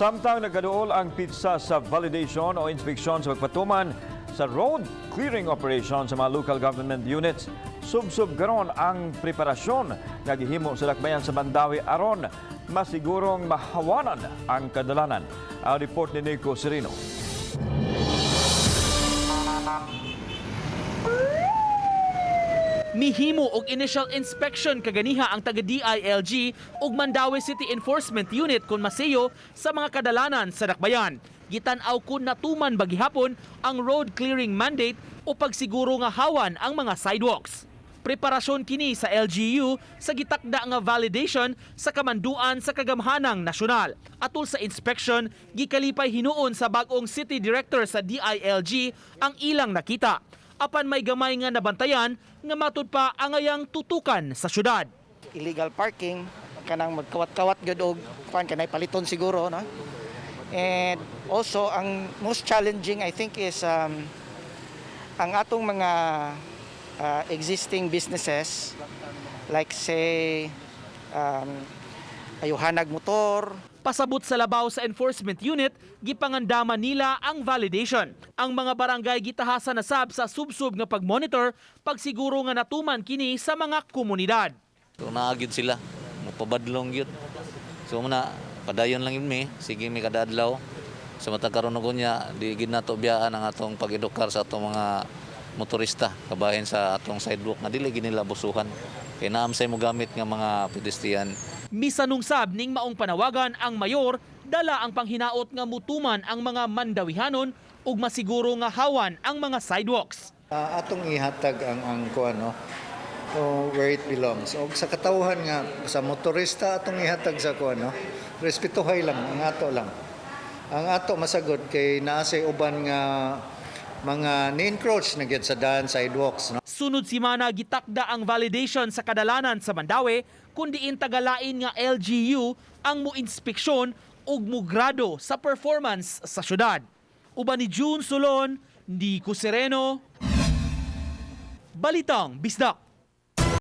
Samtang nagkaduol ang pizza sa validation o inspeksyon sa pagpatuman sa road clearing operation sa mga local government units, sub-sub garon ang preparasyon nga gihimo sa Dakbayan sa Mandaue aron masigurong mahawanan ang kadalanan. Ang report ni Nico Serino. Mihimo og initial inspection kaganiha ang taga-DILG ug Mandaue City Enforcement Unit kun maseyo sa mga kadalanan sa Dakbayan. Gitan-aw kun natuman bagihapon ang road clearing mandate o pagsiguro nga hawan ang mga sidewalks. Preparasyon kini sa LGU sa gitakda nga validation sa kamanduan sa kagamhanang nasyonal. Atol sa inspection, gikalipay hinuon sa bag-ong city director sa DILG ang ilang nakita. Apan may gamay nga nabantayan nga matud pa angayang tutukan sa syudad. Illegal parking, kanang magkawat-kawat gyud og kanay paliton siguro, no? And also ang most challenging I think is ang atong mga existing businesses like say ayuhanag motor. Pasabot sa labaw sa enforcement unit, gipangandaman nila ang validation. Ang mga barangay gitahasan na sab sa sub-sub nga pagmonitor, pagsiguro nga natuman kini sa mga komunidad. So naagid sila, mapabadlong yun. So muna, padayon lang yun sige may kada adlaw. So matagkaroon ko niya, di ginato biyaan ang atong pag-edukar sa atong mga motorista, kabahin sa atong sidewalk na dili ginila busuhan. Kaya naamsay mo gamit nga mga pedestrian. Misanungsab ning maong panawagan ang mayor, dala ang panghinaot nga mutuman ang mga Mandawihanon ug masiguro nga hawan ang mga sidewalks. Atong ihatag ang kuano where it belongs. Og sa katawhan nga sa motorista atong ihatag sa kuano, respetuhay lang ang ato lang. Ang ato masagod kay naa say uban nga mga ni-encroach na gyud sa daan sidewalks, no? Sunod simana gitakda ang validation sa kadalanan sa Mandaue kundi intagalain nga LGU ang muinspeksyon ug mugrado sa performance sa syudad. Uban ni June Sulon, Nico Sereno, Balitang Bisdak.